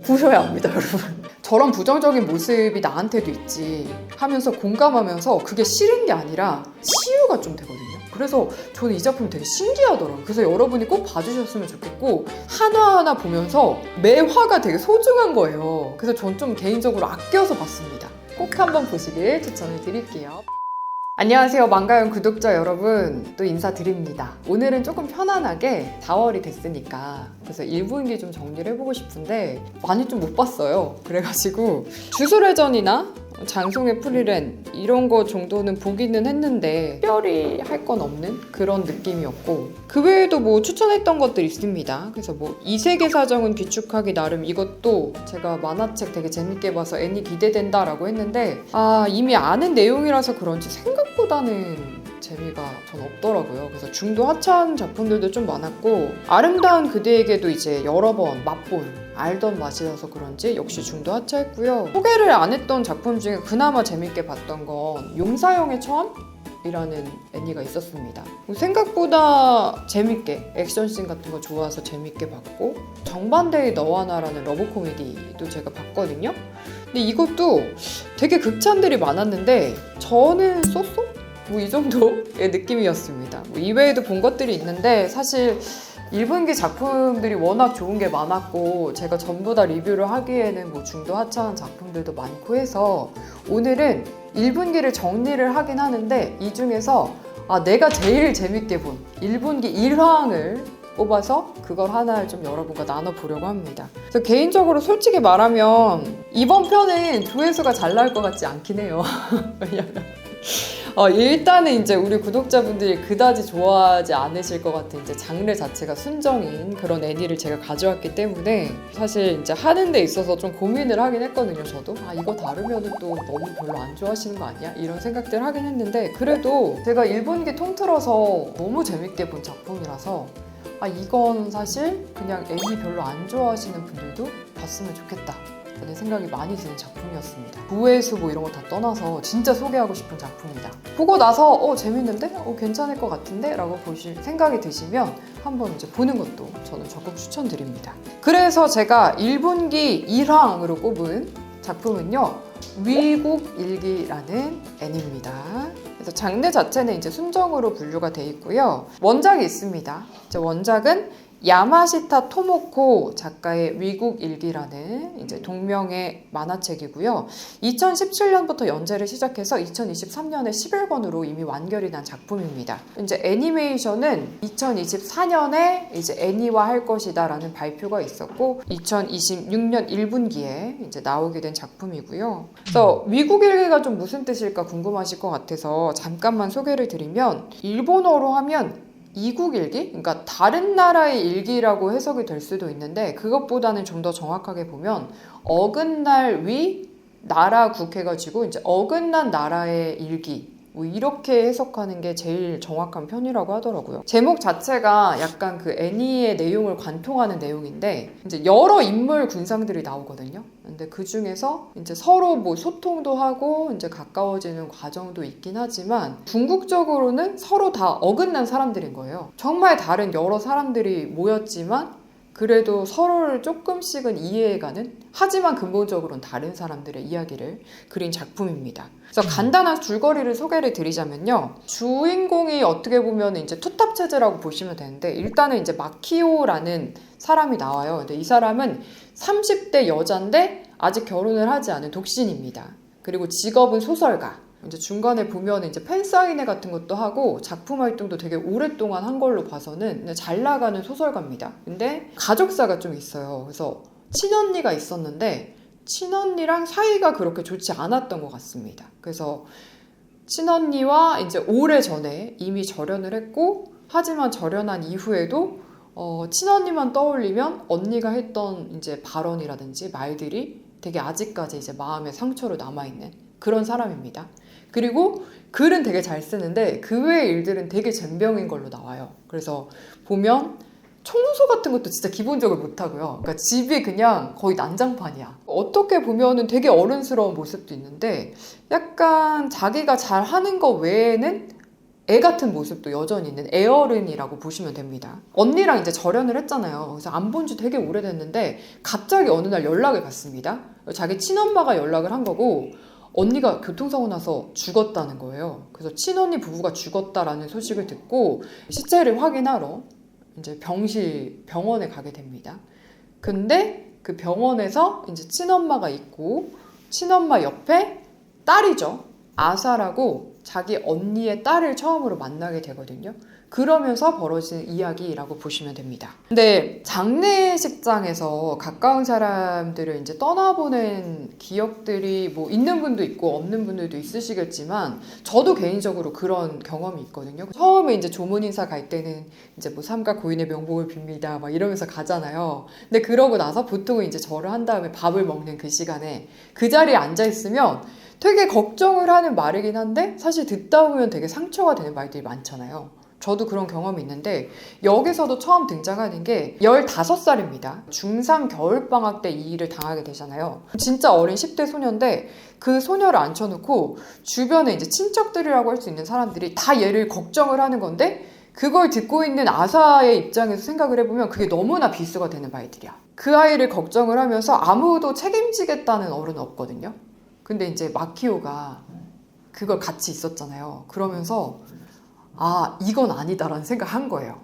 부셔야 합니다, 여러분. 저런 부정적인 모습이 나한테도 있지 하면서 공감하면서 그게 싫은 게 아니라 치유가 좀 되거든요. 그래서 저는 이 작품이 되게 신기하더라고요. 그래서 여러분이 꼭 봐주셨으면 좋겠고, 하나하나 보면서 매 화가 되게 소중한 거예요. 그래서 전 좀 개인적으로 아껴서 봤습니다. 꼭 한번 보시길 추천을 드릴게요. 안녕하세요, 망가연 구독자 여러분, 또 인사드립니다. 오늘은 조금 편안하게 4월이 됐으니까 그래서 1분기 좀 정리를 해보고 싶은데 많이 좀 못 봤어요. 그래가지고 주술회전이나 장송의 프리랜 이런 거 정도는 보기는 했는데 특별히 할 건 없는 그런 느낌이었고, 그 외에도 뭐 추천했던 것들 있습니다. 그래서 뭐 이세계 사정은 귀축하기 나름, 이것도 제가 만화책 되게 재밌게 봐서 애니 기대된다 라고 했는데 이미 아는 내용이라서 그런지 생각보다는 재미가 전 없더라고요. 그래서 중도 하차한 작품들도 좀 많았고, 아름다운 그대에게도 이제 여러 번 맛본 알던 맛이어서 그런지 역시 중도 하차했고요. 소개를 안 했던 작품 중에 그나마 재밌게 봤던 건 용사형의 처음이라는 애니가 있었습니다. 생각보다 재밌게 액션씬 같은 거 좋아서 재밌게 봤고, 정반대의 너와 나라는 러브 코미디도 제가 봤거든요. 근데 이것도 되게 극찬들이 많았는데 저는 쏘쏘? 뭐 이 정도의 느낌이었습니다. 뭐 이외에도 본 것들이 있는데 사실 1분기 작품들이 워낙 좋은 게 많았고 제가 전부 다 리뷰를 하기에는 뭐 중도 하차한 작품들도 많고 해서 오늘은 1분기를 정리를 하긴 하는데, 이 중에서 내가 제일 재밌게 본 1분기 1화를 뽑아서 그걸 하나 좀 여러분과 나눠보려고 합니다. 그래서 개인적으로 솔직히 말하면 이번 편은 조회수가 잘 나올 것 같지 않긴 해요. 왜냐면 일단은 이제 우리 구독자분들이 그다지 좋아하지 않으실 것 같은 이제 장르 자체가 순정인 그런 애니를 제가 가져왔기 때문에 사실 이제 하는 데 있어서 좀 고민을 하긴 했거든요. 저도 이거 다루면은 또 너무 별로 안 좋아하시는 거 아니야? 이런 생각들을 하긴 했는데, 그래도 제가 1분기 통틀어서 너무 재밌게 본 작품이라서 이건 사실 그냥 애니 별로 안 좋아하시는 분들도 봤으면 좋겠다 라는 생각이 많이 드는 작품이었습니다. 조회수 뭐 이런 거 다 떠나서 진짜 소개하고 싶은 작품이다. 보고 나서 재밌는데? 괜찮을 것 같은데? 라고 보실 생각이 드시면 한번 이제 보는 것도 저는 적극 추천드립니다. 그래서 제가 1분기 1화으로 꼽은 작품은요, 위국일기라는 애니입니다. 그래서 장르 자체는 이제 순정으로 분류가 돼 있고요. 원작이 있습니다. 원작은 야마시타 토모코 작가의 위국일기라는 이제 동명의 만화책이고요. 2017년부터 연재를 시작해서 2023년에 11권으로 이미 완결이 난 작품입니다. 이제 애니메이션은 2024년에 이제 애니화 할 것이다라는 발표가 있었고 2026년 1분기에 이제 나오게 된 작품이고요. 그래서 위국일기가 좀 무슨 뜻일까 궁금하실 것 같아서 잠깐만 소개를 드리면, 일본어로 하면 이국일기? 그러니까 다른 나라의 일기라고 해석이 될 수도 있는데, 그것보다는 좀 더 정확하게 보면 어긋날 위 나라국 해가지고 이제 어긋난 나라의 일기, 뭐 이렇게 해석하는 게 제일 정확한 편이라고 하더라고요. 제목 자체가 약간 그 애니의 내용을 관통하는 내용인데, 이제 여러 인물 군상들이 나오거든요. 근데 그 중에서 이제 서로 뭐 소통도 하고 이제 가까워지는 과정도 있긴 하지만, 궁극적으로는 서로 다 어긋난 사람들인 거예요. 정말 다른 여러 사람들이 모였지만 그래도 서로를 조금씩은 이해해가는, 하지만 근본적으로는 다른 사람들의 이야기를 그린 작품입니다. 그래서 간단한 줄거리를 소개를 드리자면요, 주인공이 어떻게 보면 이제 투탑 체제라고 보시면 되는데, 일단은 이제 마키오라는 사람이 나와요. 근데 이 사람은 30대 여자인데 아직 결혼을 하지 않은 독신입니다. 그리고 직업은 소설가. 이제 중간에 보면 이제 팬사인회 같은 것도 하고 작품 활동도 되게 오랫동안 한 걸로 봐서는 잘 나가는 소설가입니다. 근데 가족사가 좀 있어요. 그래서 친언니가 있었는데 친언니랑 사이가 그렇게 좋지 않았던 것 같습니다. 그래서 친언니와 이제 오래전에 이미 절연을 했고, 하지만 절연한 이후에도 친언니만 떠올리면 언니가 했던 이제 발언이라든지 말들이 되게 아직까지 이제 마음의 상처로 남아있는 그런 사람입니다. 그리고 글은 되게 잘 쓰는데 그 외의 일들은 되게 젬병인 걸로 나와요. 그래서 보면 청소 같은 것도 진짜 기본적으로 못하고요. 그러니까 집이 그냥 거의 난장판이야. 어떻게 보면은 되게 어른스러운 모습도 있는데, 약간 자기가 잘하는 거 외에는 애 같은 모습도 여전히 있는 애어른이라고 보시면 됩니다. 언니랑 이제 절연을 했잖아요. 그래서 안 본 지 되게 오래됐는데 갑자기 어느 날 연락을 받습니다. 자기 친엄마가 연락을 한 거고 언니가 교통사고 나서 죽었다는 거예요. 그래서 친언니 부부가 죽었다라는 소식을 듣고 시체를 확인하러 이제 병원에 가게 됩니다. 근데 그 병원에서 이제 친엄마가 있고 친엄마 옆에 딸이죠. 아사라고 자기 언니의 딸을 처음으로 만나게 되거든요. 그러면서 벌어진 이야기라고 보시면 됩니다. 근데 장례식장에서 가까운 사람들을 이제 떠나보낸 기억들이 뭐 있는 분도 있고 없는 분들도 있으시겠지만 저도 개인적으로 그런 경험이 있거든요. 처음에 이제 조문 인사 갈 때는 이제 뭐 삼가 고인의 명복을 빕니다 막 이러면서 가잖아요. 근데 그러고 나서 보통은 이제 절을 한 다음에 밥을 먹는 그 시간에 그 자리에 앉아 있으면 되게 걱정을 하는 말이긴 한데 사실 듣다 보면 되게 상처가 되는 말들이 많잖아요. 저도 그런 경험이 있는데 여기서도 처음 등장하는 게 15살입니다. 중3 겨울방학 때 이 일을 당하게 되잖아요. 진짜 어린 10대 소녀인데 그 소녀를 앉혀놓고 주변에 이제 친척들이라고 할 수 있는 사람들이 다 얘를 걱정을 하는 건데 그걸 듣고 있는 아사의 입장에서 생각을 해보면 그게 너무나 비수가 되는 말들이야. 그 아이를 걱정을 하면서 아무도 책임지겠다는 어른은 없거든요. 근데 이제 마키오가 그걸 같이 있었잖아요. 그러면서 아, 이건 아니다라는 생각을 한 거예요.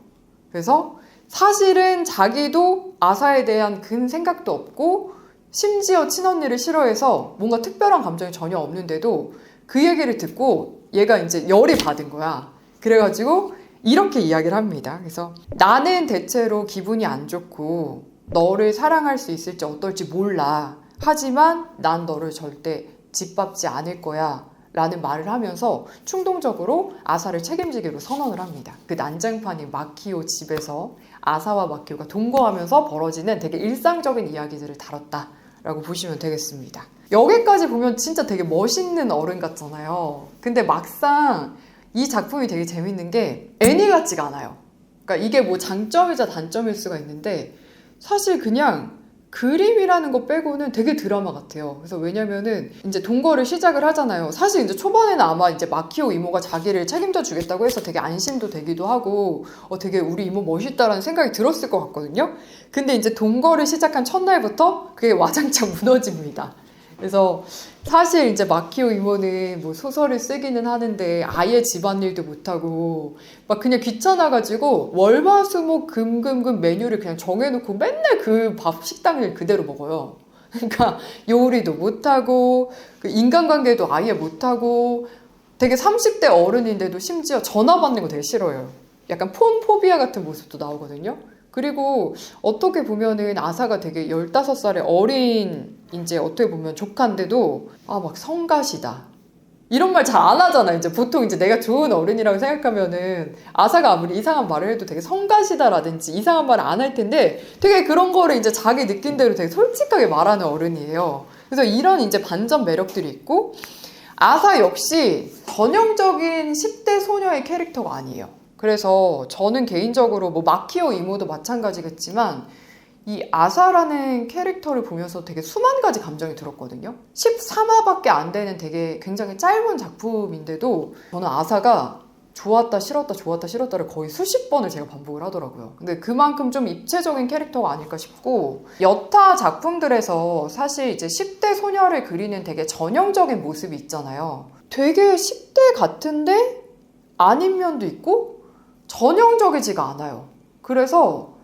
그래서 사실은 자기도 아사에 대한 근 생각도 없고 심지어 친언니를 싫어해서 뭔가 특별한 감정이 전혀 없는데도 그 얘기를 듣고 얘가 이제 열이 받은 거야. 그래가지고 이렇게 이야기를 합니다. 그래서 나는 대체로 기분이 안 좋고 너를 사랑할 수 있을지 어떨지 몰라. 하지만 난 너를 절대 짓밟지 않을 거야. 라는 말을 하면서 충동적으로 아사를 책임지기로 선언을 합니다. 그 난장판인 마키오 집에서 아사와 마키오가 동거하면서 벌어지는 되게 일상적인 이야기들을 다뤘다라고 보시면 되겠습니다. 여기까지 보면 진짜 되게 멋있는 어른 같잖아요. 근데 막상 이 작품이 되게 재밌는 게 애니 같지가 않아요. 그러니까 이게 뭐 장점이자 단점일 수가 있는데 사실 그냥 그림이라는 거 빼고는 되게 드라마 같아요. 그래서 왜냐면은 이제 동거를 시작을 하잖아요. 사실 이제 초반에는 아마 이제 마키오 이모가 자기를 책임져 주겠다고 해서 되게 안심도 되기도 하고 되게 우리 이모 멋있다라는 생각이 들었을 것 같거든요. 근데 이제 동거를 시작한 첫날부터 그게 와장창 무너집니다. 그래서 사실 이제 마키오 이모는 뭐 소설을 쓰기는 하는데 아예 집안일도 못하고 막 그냥 귀찮아가지고 월화수목 금금금 메뉴를 그냥 정해놓고 맨날 그 밥 식당을 그대로 먹어요. 그러니까 요리도 못하고 그 인간관계도 아예 못하고 되게 30대 어른인데도 심지어 전화 받는 거 되게 싫어요. 약간 폰 포비아 같은 모습도 나오거든요. 그리고 어떻게 보면은 아사가 되게 15살의 어린 이제 어떻게 보면 조카인데도 막 성가시다 이런 말 잘 안 하잖아. 이제 보통 이제 내가 좋은 어른이라고 생각하면은 아사가 아무리 이상한 말을 해도 되게 성가시다라든지 이상한 말을 안 할 텐데 되게 그런 거를 이제 자기 느낀 대로 되게 솔직하게 말하는 어른이에요. 그래서 이런 이제 반전 매력들이 있고 아사 역시 전형적인 10대 소녀의 캐릭터가 아니에요. 그래서 저는 개인적으로 뭐 마키오 이모도 마찬가지겠지만 이 아사라는 캐릭터를 보면서 되게 수만 가지 감정이 들었거든요. 13화밖에 안 되는 되게 굉장히 짧은 작품인데도 저는 아사가 좋았다 싫었다 좋았다 싫었다를 거의 수십 번을 제가 반복을 하더라고요. 근데 그만큼 좀 입체적인 캐릭터가 아닐까 싶고 여타 작품들에서 사실 이제 10대 소녀를 그리는 되게 전형적인 모습이 있잖아요. 되게 10대 같은데 아닌 면도 있고 전형적이지가 않아요. 그래서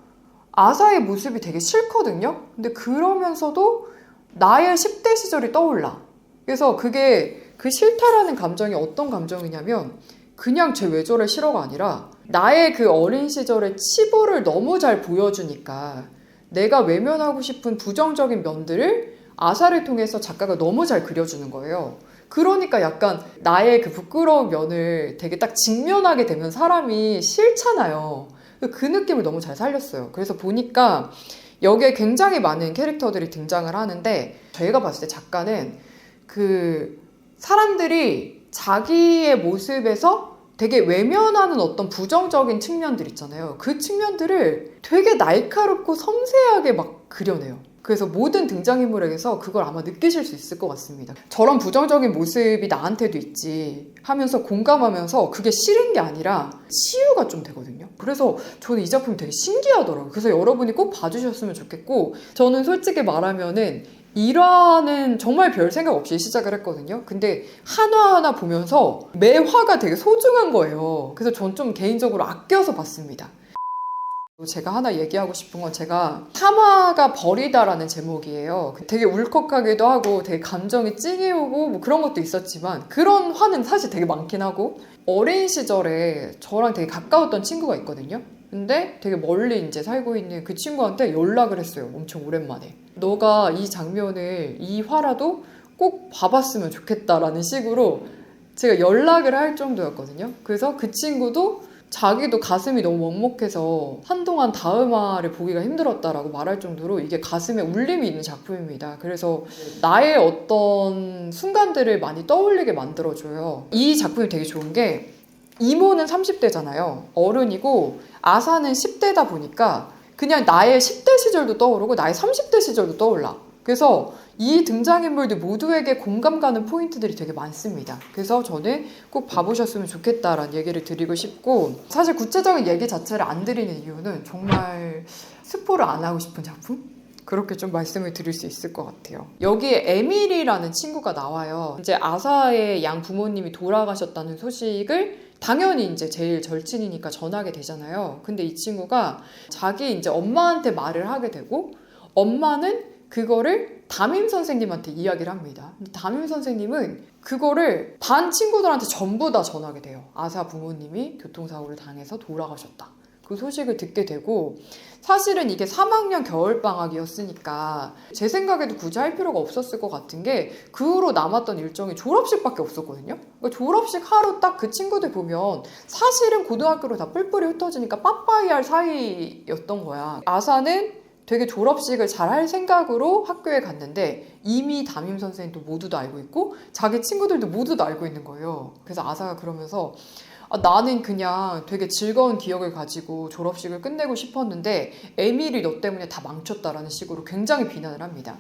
아사의 모습이 되게 싫거든요. 근데 그러면서도 나의 10대 시절이 떠올라. 그래서 그게 그 싫다라는 감정이 어떤 감정이냐면 그냥 쟤 왜 저래 싫어가 아니라 나의 그 어린 시절의 치부를 너무 잘 보여주니까 내가 외면하고 싶은 부정적인 면들을 아사를 통해서 작가가 너무 잘 그려주는 거예요. 그러니까 약간 나의 그 부끄러운 면을 되게 딱 직면하게 되면 사람이 싫잖아요. 그 느낌을 너무 잘 살렸어요. 그래서 보니까 여기에 굉장히 많은 캐릭터들이 등장을 하는데 제가 봤을 때 작가는 그 사람들이 자기의 모습에서 되게 외면하는 어떤 부정적인 측면들 있잖아요. 그 측면들을 되게 날카롭고 섬세하게 막 그려내요. 그래서 모든 등장인물에게서 그걸 아마 느끼실 수 있을 것 같습니다. 저런 부정적인 모습이 나한테도 있지 하면서 공감하면서 그게 싫은 게 아니라 치유가 좀 되거든요. 그래서 저는 이 작품이 되게 신기하더라고요. 그래서 여러분이 꼭 봐주셨으면 좋겠고, 저는 솔직히 말하면은 1화는 정말 별 생각 없이 시작을 했거든요. 근데 하나하나 보면서 매 화가 되게 소중한 거예요. 그래서 전 좀 개인적으로 아껴서 봤습니다. 제가 하나 얘기하고 싶은 건, 제가 3화가 버리다라는 제목이에요. 되게 울컥하기도 하고 되게 감정이 찡이 오고 뭐 그런 것도 있었지만, 그런 화는 사실 되게 많긴 하고, 어린 시절에 저랑 되게 가까웠던 친구가 있거든요. 근데 되게 멀리 이제 살고 있는 그 친구한테 연락을 했어요. 엄청 오랜만에. 너가 이 장면을, 이 화라도 꼭 봐봤으면 좋겠다라는 식으로 제가 연락을 할 정도였거든요. 그래서 그 친구도 자기도 가슴이 너무 먹먹해서 한동안 다음 화를 보기가 힘들었다라고 말할 정도로 이게 가슴에 울림이 있는 작품입니다. 그래서 나의 어떤 순간들을 많이 떠올리게 만들어줘요. 이 작품이 되게 좋은 게, 이모는 30대잖아요. 어른이고 아사는 10대다 보니까 그냥 나의 10대 시절도 떠오르고 나의 30대 시절도 떠올라. 그래서 이 등장인물들 모두에게 공감 가는 포인트들이 되게 많습니다. 그래서 저는 꼭 봐보셨으면 좋겠다라는 얘기를 드리고 싶고, 사실 구체적인 얘기 자체를 안 드리는 이유는 정말 스포를 안 하고 싶은 작품? 그렇게 좀 말씀을 드릴 수 있을 것 같아요. 여기에 에밀이라는 친구가 나와요. 이제 아사의 양 부모님이 돌아가셨다는 소식을 당연히 이제 제일 절친이니까 전하게 되잖아요. 근데 이 친구가 자기 이제 엄마한테 말을 하게 되고, 엄마는 그거를 담임 선생님한테 이야기를 합니다. 근데 담임 선생님은 그거를 반 친구들한테 전부 다 전하게 돼요. 아사 부모님이 교통사고를 당해서 돌아가셨다. 그 소식을 듣게 되고, 사실은 이게 3학년 겨울방학이었으니까 제 생각에도 굳이 할 필요가 없었을 것 같은 게, 그 후로 남았던 일정이 졸업식밖에 없었거든요. 그러니까 졸업식 하루 딱 그 친구들 보면 사실은 고등학교로 다 뿔뿔이 흩어지니까 빠빠이 할 사이였던 거야. 아사는 되게 졸업식을 잘 할 생각으로 학교에 갔는데 이미 담임 선생님도 모두 다 알고 있고 자기 친구들도 모두 다 알고 있는 거예요. 그래서 아사가 그러면서, 나는 그냥 되게 즐거운 기억을 가지고 졸업식을 끝내고 싶었는데 에밀이 너 때문에 다 망쳤다라는 식으로 굉장히 비난을 합니다.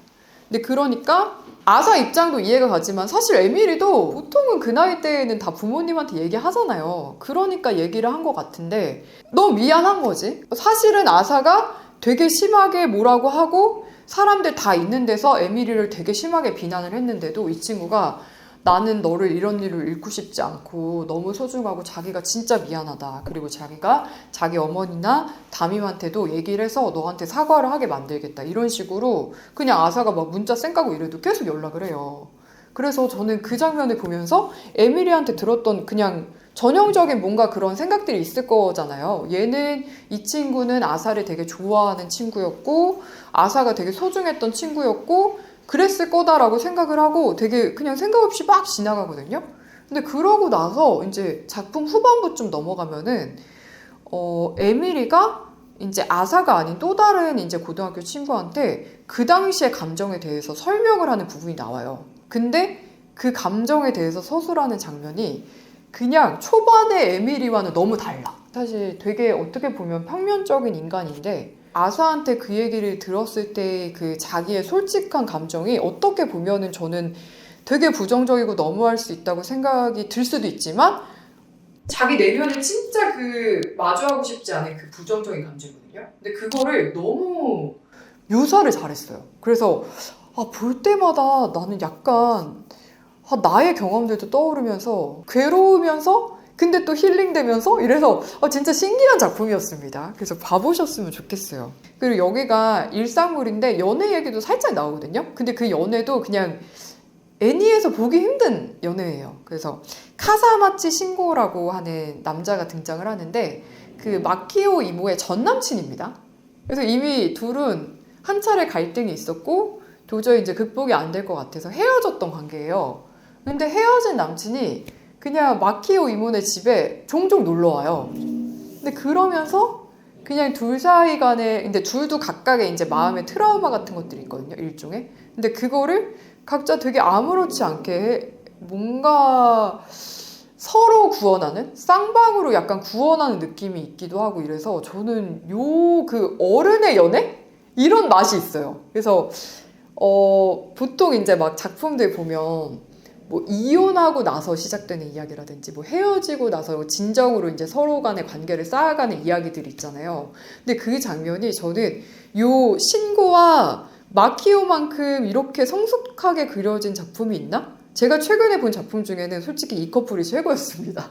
근데 그러니까 아사 입장도 이해가 가지만, 사실 에밀이도 보통은 그 나이 때에는 다 부모님한테 얘기하잖아요. 그러니까 얘기를 한 것 같은데 너무 미안한 거지. 사실은 아사가 되게 심하게 뭐라고 하고 사람들 다 있는 데서 에밀이를 되게 심하게 비난을 했는데도 이 친구가, 나는 너를 이런 일을 잃고 싶지 않고 너무 소중하고 자기가 진짜 미안하다. 그리고 자기가 자기 어머니나 담임한테도 얘기를 해서 너한테 사과를 하게 만들겠다. 이런 식으로 그냥 아사가 막 문자 쌩까고 이래도 계속 연락을 해요. 그래서 저는 그 장면을 보면서 에밀이한테 들었던 그냥 전형적인 뭔가 그런 생각들이 있을 거잖아요. 이 친구는 아사를 되게 좋아하는 친구였고 아사가 되게 소중했던 친구였고 그랬을 거다라고 생각을 하고 되게 그냥 생각 없이 막 지나가거든요. 근데 그러고 나서 이제 작품 후반부쯤 넘어가면은 에밀이가 이제 아사가 아닌 또 다른 이제 고등학교 친구한테 그 당시의 감정에 대해서 설명을 하는 부분이 나와요. 근데 그 감정에 대해서 서술하는 장면이 그냥 초반의 에밀이와는 너무 달라. 사실 되게 어떻게 보면 평면적인 인간인데 아사한테 그 얘기를 들었을 때 그 자기의 솔직한 감정이 어떻게 보면은 저는 되게 부정적이고 너무할 수 있다고 생각이 들 수도 있지만, 자기 내면에 진짜 그 마주하고 싶지 않은 그 부정적인 감정이거든요. 근데 그거를 너무 묘사를 잘했어요. 그래서 볼 때마다 나는 약간 나의 경험들도 떠오르면서 괴로우면서 근데 또 힐링되면서 이래서 진짜 신기한 작품이었습니다. 그래서 봐보셨으면 좋겠어요. 그리고 여기가 일상물인데 연애 얘기도 살짝 나오거든요. 근데 그 연애도 그냥 애니에서 보기 힘든 연애예요. 그래서 카사마치 신고라고 하는 남자가 등장을 하는데 그 마키오 이모의 전 남친입니다. 그래서 이미 둘은 한 차례 갈등이 있었고 도저히 이제 극복이 안 될 것 같아서 헤어졌던 관계예요. 근데 헤어진 남친이 그냥 마키오 이모네 집에 종종 놀러 와요. 근데 그러면서 그냥 둘 사이 간에, 근데 둘도 각각의 이제 마음의 트라우마 같은 것들이 있거든요, 일종의. 근데 그거를 각자 되게 아무렇지 않게 뭔가 서로 구원하는, 쌍방으로 약간 구원하는 느낌이 있기도 하고 이래서 저는 그 어른의 연애? 이런 맛이 있어요. 그래서 보통 이제 막 작품들 보면 뭐 이혼하고 나서 시작되는 이야기라든지 뭐 헤어지고 나서 진정으로 이제 서로 간의 관계를 쌓아가는 이야기들이 있잖아요. 근데 그 장면이 저는 요 신고와 마키오만큼 이렇게 성숙하게 그려진 작품이 있나? 제가 최근에 본 작품 중에는 솔직히 이 커플이 최고였습니다.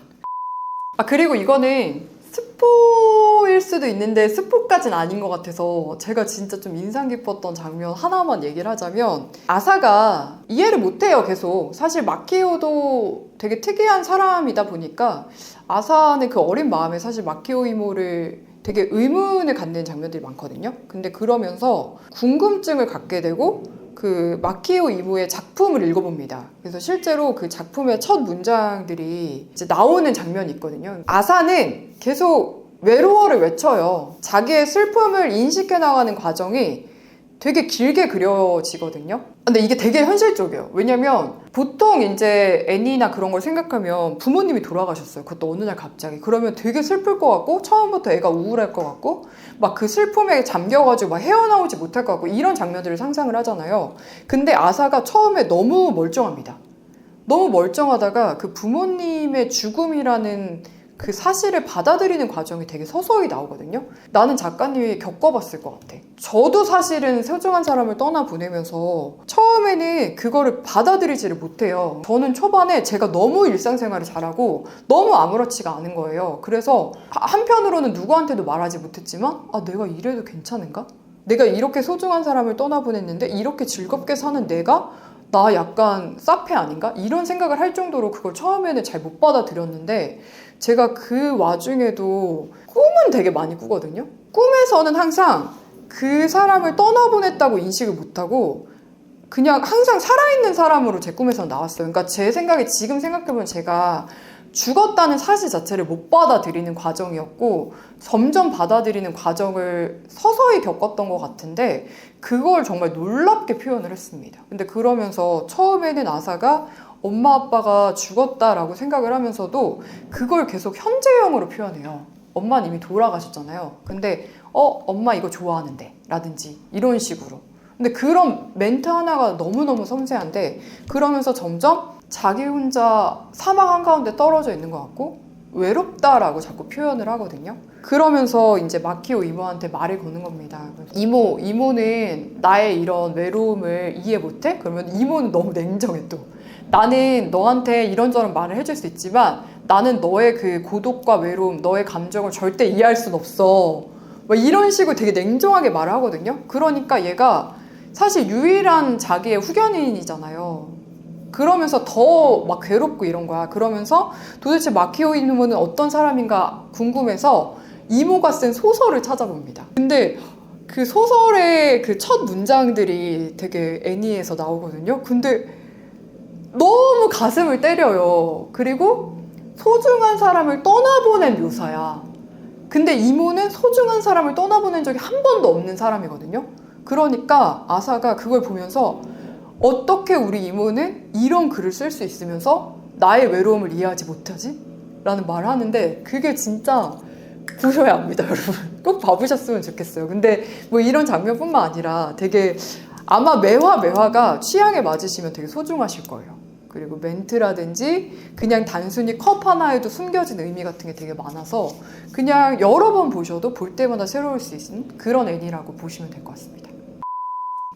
아, 그리고 이거는 스포일 수도 있는데 스포까지는 아닌 것 같아서 제가 진짜 좀 인상 깊었던 장면 하나만 얘기를 하자면, 아사가 이해를 못해요. 계속 사실 마키오도 되게 특이한 사람이다 보니까 아사는 그 어린 마음에 사실 마키오 이모를 되게 의문을 갖는 장면들이 많거든요. 근데 그러면서 궁금증을 갖게 되고 그 마키오 이모의 작품을 읽어봅니다. 그래서 실제로 그 작품의 첫 문장들이 이제 나오는 장면이 있거든요. 아사는 계속 외로워를 외쳐요. 자기의 슬픔을 인식해 나가는 과정이 되게 길게 그려지거든요. 근데 이게 되게 현실적이에요. 왜냐면 보통 이제 애니나 그런 걸 생각하면 부모님이 돌아가셨어요. 그것도 어느 날 갑자기. 그러면 되게 슬플 것 같고 처음부터 애가 우울할 것 같고 막 그 슬픔에 잠겨가지고 막 헤어나오지 못할 것 같고 이런 장면들을 상상을 하잖아요. 근데 아사가 처음에 너무 멀쩡합니다. 너무 멀쩡하다가 그 부모님의 죽음이라는 그 사실을 받아들이는 과정이 되게 서서히 나오거든요. 나는 작가님이 겪어봤을 것 같아. 저도 사실은 소중한 사람을 떠나보내면서 처음에는 그거를 받아들이지를 못해요. 저는 초반에 제가 너무 일상생활을 잘하고 너무 아무렇지가 않은 거예요. 그래서 한편으로는 누구한테도 말하지 못했지만 아, 내가 이래도 괜찮은가? 내가 이렇게 소중한 사람을 떠나보냈는데 이렇게 즐겁게 사는 내가 나 약간 사페 아닌가? 이런 생각을 할 정도로 그걸 처음에는 잘 못 받아들였는데 제가 그 와중에도 꿈은 되게 많이 꾸거든요. 꿈에서는 항상 그 사람을 떠나보냈다고 인식을 못하고 그냥 항상 살아있는 사람으로 제 꿈에서 나왔어요. 그러니까 제 생각에 지금 생각해보면 제가 죽었다는 사실 자체를 못 받아들이는 과정이었고 점점 받아들이는 과정을 서서히 겪었던 것 같은데 그걸 정말 놀랍게 표현을 했습니다. 근데 그러면서 처음에는 아사가 엄마 아빠가 죽었다라고 생각을 하면서도 그걸 계속 현재형으로 표현해요. 엄마는 이미 돌아가셨잖아요. 근데 엄마 이거 좋아하는데 라든지 이런 식으로. 근데 그런 멘트 하나가 너무너무 섬세한데 그러면서 점점 자기 혼자 사막 한가운데 떨어져 있는 것 같고 외롭다라고 자꾸 표현을 하거든요. 그러면서 이제 마키오 이모한테 말을 거는 겁니다. 이모는 나의 이런 외로움을 이해 못해? 그러면 이모는 너무 냉정해 또. 나는 너한테 이런저런 말을 해줄 수 있지만 나는 너의 그 고독과 외로움, 너의 감정을 절대 이해할 순 없어. 막 이런 식으로 되게 냉정하게 말을 하거든요. 그러니까 얘가 사실 유일한 자기의 후견인이잖아요. 그러면서 더 막 괴롭고 이런 거야. 그러면서 도대체 마키오 이모는 어떤 사람인가 궁금해서 이모가 쓴 소설을 찾아봅니다. 근데 그 소설의 그 첫 문장들이 되게 애니에서 나오거든요. 근데 너무 가슴을 때려요. 그리고 소중한 사람을 떠나보낸 묘사야. 근데 이모는 소중한 사람을 떠나보낸 적이 한 번도 없는 사람이거든요. 그러니까 아사가 그걸 보면서 어떻게 우리 이모는 이런 글을 쓸 수 있으면서 나의 외로움을 이해하지 못하지? 라는 말을 하는데 그게 진짜 보셔야 합니다, 여러분. 꼭 봐보셨으면 좋겠어요. 근데 뭐 이런 장면뿐만 아니라 되게 아마 매화가 취향에 맞으시면 되게 소중하실 거예요. 그리고 멘트라든지 그냥 단순히 컵 하나에도 숨겨진 의미 같은 게 되게 많아서 그냥 여러 번 보셔도 볼 때마다 새로울 수 있는 그런 애니라고 보시면 될 것 같습니다.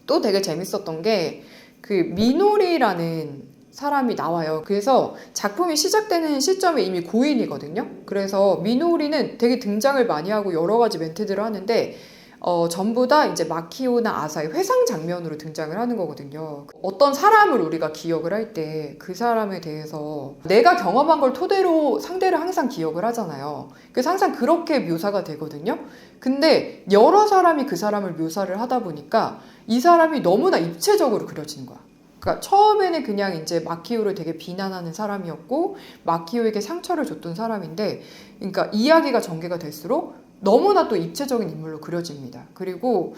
또 되게 재밌었던 게 그 미노리라는 사람이 나와요. 그래서 작품이 시작되는 시점에 이미 고인이거든요. 그래서 미노리는 되게 등장을 많이 하고 여러 가지 멘트들을 하는데 전부 다 이제 마키오나 아사의 회상 장면으로 등장을 하는 거거든요. 어떤 사람을 우리가 기억을 할 때 그 사람에 대해서 내가 경험한 걸 토대로 상대를 항상 기억을 하잖아요. 그래서 항상 그렇게 묘사가 되거든요. 근데 여러 사람이 그 사람을 묘사를 하다 보니까 이 사람이 너무나 입체적으로 그려지는 거야. 그러니까 처음에는 그냥 이제 마키오를 되게 비난하는 사람이었고 마키오에게 상처를 줬던 사람인데 그러니까 이야기가 전개가 될수록 너무나 또 입체적인 인물로 그려집니다. 그리고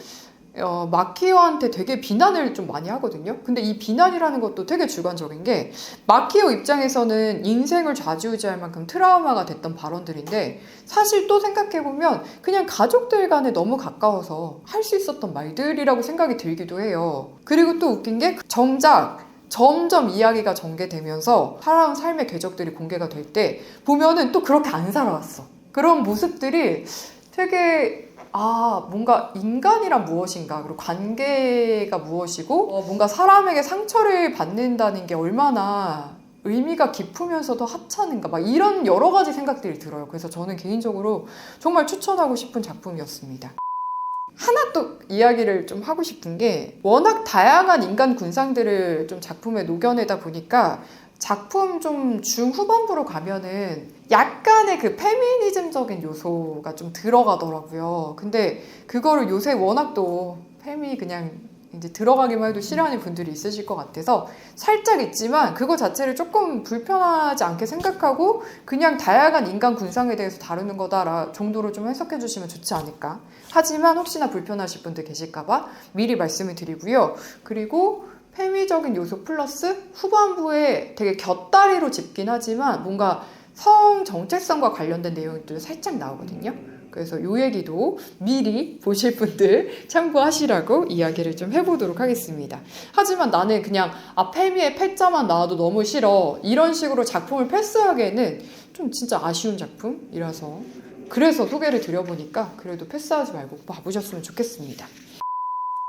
마키오한테 되게 비난을 좀 많이 하거든요. 근데 이 비난이라는 것도 되게 주관적인 게 마키오 입장에서는 인생을 좌지우지할 만큼 트라우마가 됐던 발언들인데 사실 또 생각해보면 그냥 가족들 간에 너무 가까워서 할 수 있었던 말들이라고 생각이 들기도 해요. 그리고 또 웃긴 게 정작 점점 이야기가 전개되면서 살아온 삶의 궤적들이 공개가 될 때 보면은 또 그렇게 안 살아왔어. 그런 모습들이 되게 뭔가 인간이란 무엇인가, 그리고 관계가 무엇이고, 뭔가 사람에게 상처를 받는다는 게 얼마나 의미가 깊으면서도 하찮은가, 막 이런 여러 가지 생각들이 들어요. 그래서 저는 개인적으로 정말 추천하고 싶은 작품이었습니다. 하나 또 이야기를 좀 하고 싶은 게 워낙 다양한 인간 군상들을 좀 작품에 녹여내다 보니까 작품 좀 중후반부로 가면은 약간의 그 페미니즘적인 요소가 좀 들어가더라고요. 근데 그거를 요새 워낙 또 그냥 이제 들어가기만 해도 싫어하는 분들이 있으실 것 같아서 살짝 있지만 그거 자체를 조금 불편하지 않게 생각하고 그냥 다양한 인간 군상에 대해서 다루는 거다 정도로 좀 해석해 주시면 좋지 않을까. 하지만 혹시나 불편하실 분들 계실까봐 미리 말씀을 드리고요. 그리고 페미적인 요소 플러스 후반부에 되게 곁다리로 짚긴 하지만 뭔가 성 정체성과 관련된 내용들도 살짝 나오거든요. 그래서 이 얘기도 미리 보실 분들 참고하시라고 이야기를 좀 해보도록 하겠습니다. 하지만 나는 그냥 페미의 패자만 나와도 너무 싫어, 이런 식으로 작품을 패스하기에는 좀 진짜 아쉬운 작품이라서 그래서 소개를 드려보니까 그래도 패스하지 말고 봐보셨으면 좋겠습니다.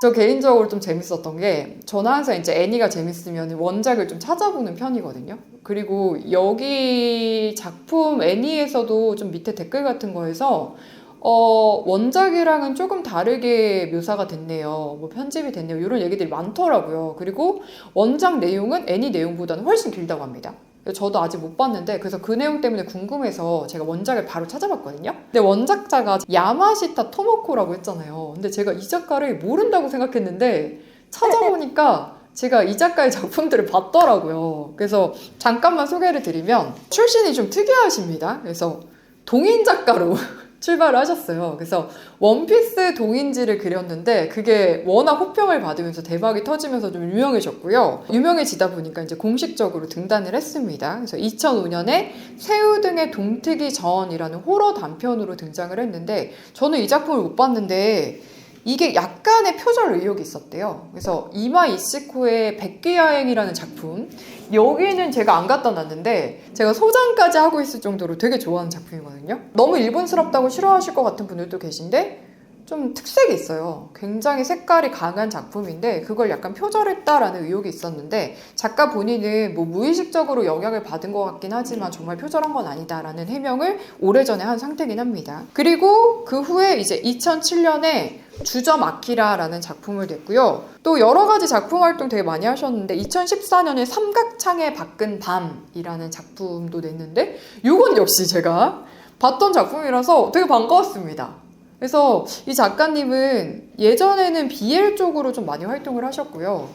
저 개인적으로 좀 재밌었던 게 저는 항상 이제 애니가 재밌으면 원작을 좀 찾아보는 편이거든요. 그리고 여기 작품 애니에서도 좀 밑에 댓글 같은 거에서 원작이랑은 조금 다르게 묘사가 됐네요. 뭐 편집이 됐네요. 이런 얘기들이 많더라고요. 그리고 원작 내용은 애니 내용보다는 훨씬 길다고 합니다. 저도 아직 못 봤는데 그래서 그 내용 때문에 궁금해서 제가 원작을 바로 찾아봤거든요. 근데 원작자가 야마시타 토모코라고 했잖아요. 근데 제가 이 작가를 모른다고 생각했는데 찾아보니까 제가 이 작가의 작품들을 봤더라고요. 그래서 잠깐만 소개를 드리면 출신이 좀 특이하십니다. 그래서 동인 작가로 출발을 하셨어요. 그래서 원피스 동인지를 그렸는데 그게 워낙 호평을 받으면서 대박이 터지면서 좀 유명해졌고요. 유명해지다 보니까 이제 공식적으로 등단을 했습니다. 그래서 2005년에 새우 등의 동트기 전이라는 호러 단편으로 등장을 했는데 저는 이 작품을 못 봤는데 이게 약간의 표절 의혹이 있었대요. 그래서 이마 이시코의 백기야행이라는 작품, 여기는 제가 안 갖다 놨는데 제가 소장까지 하고 있을 정도로 되게 좋아하는 작품이거든요. 너무 일본스럽다고 싫어하실 것 같은 분들도 계신데 좀 특색이 있어요. 굉장히 색깔이 강한 작품인데 그걸 약간 표절했다라는 의혹이 있었는데 작가 본인은 뭐 무의식적으로 영향을 받은 것 같긴 하지만 정말 표절한 건 아니다라는 해명을 오래전에 한 상태긴 합니다. 그리고 그 후에 이제 2007년에 주점 아키라라는 작품을 냈고요. 또 여러 가지 작품 활동 되게 많이 하셨는데 2014년에 삼각창에 밖은 밤이라는 작품도 냈는데 이건 역시 제가 봤던 작품이라서 되게 반가웠습니다. 그래서 이 작가님은 예전에는 BL 쪽으로 좀 많이 활동을 하셨고요.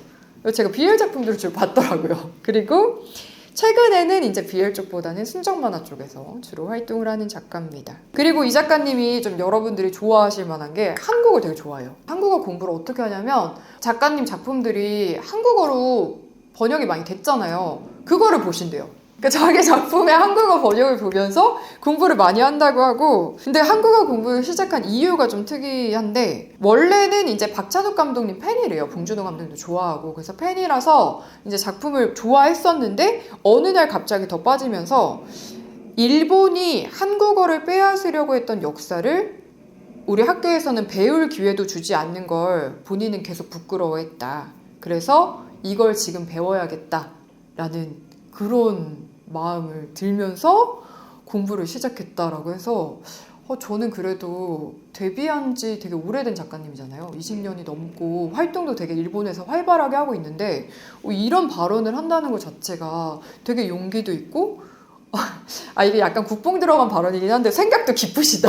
제가 BL 작품들을 주로 봤더라고요. 그리고 최근에는 이제 BL 쪽보다는 순정 만화 쪽에서 주로 활동을 하는 작가입니다. 그리고 이 작가님이 좀 여러분들이 좋아하실 만한 게 한국어를 되게 좋아해요. 한국어 공부를 어떻게 하냐면 작가님 작품들이 한국어로 번역이 많이 됐잖아요. 그거를 보신대요. 그러니까 자기 작품의 한국어 번역을 보면서 공부를 많이 한다고 하고, 근데 한국어 공부를 시작한 이유가 좀 특이한데 원래는 이제 박찬욱 감독님 팬이래요. 봉준호 감독님도 좋아하고 그래서 팬이라서 이제 작품을 좋아했었는데 어느 날 갑자기 더 빠지면서 일본이 한국어를 빼앗으려고 했던 역사를 우리 학교에서는 배울 기회도 주지 않는 걸 본인은 계속 부끄러워했다. 그래서 이걸 지금 배워야겠다라는 그런 마음을 들면서 공부를 시작했다라고 해서 저는 그래도 데뷔한 지 되게 오래된 작가님이잖아요. 20년이 넘고 활동도 되게 일본에서 활발하게 하고 있는데 이런 발언을 한다는 것 자체가 되게 용기도 있고 이게 약간 국뽕 들어간 발언이긴 한데 생각도 깊으시다.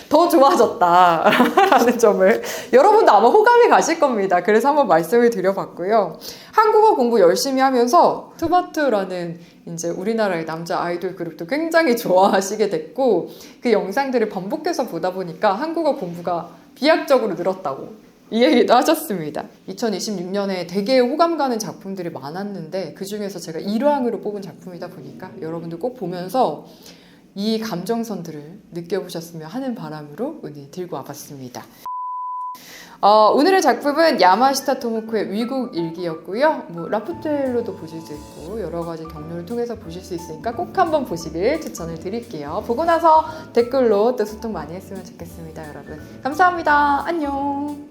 더 좋아졌다라는 점을 여러분도 아마 호감이 가실 겁니다. 그래서 한번 말씀을 드려봤고요. 한국어 공부 열심히 하면서 투바투라는 이제 우리나라의 남자 아이돌 그룹도 굉장히 좋아하시게 됐고 그 영상들을 반복해서 보다 보니까 한국어 공부가 비약적으로 늘었다고 이 얘기도 하셨습니다. 2026년에 되게 호감 가는 작품들이 많았는데 그 중에서 제가 1왕으로 뽑은 작품이다 보니까 여러분들 꼭 보면서 이 감정선들을 느껴보셨으면 하는 바람으로 오늘 들고 와봤습니다. 오늘의 작품은 야마시타 토모코의 위국 일기였고요. 뭐 라푸텔로도 보실 수 있고 여러 가지 경로를 통해서 보실 수 있으니까 꼭 한번 보시길 추천을 드릴게요. 보고 나서 댓글로 또 소통 많이 했으면 좋겠습니다, 여러분. 감사합니다. 안녕.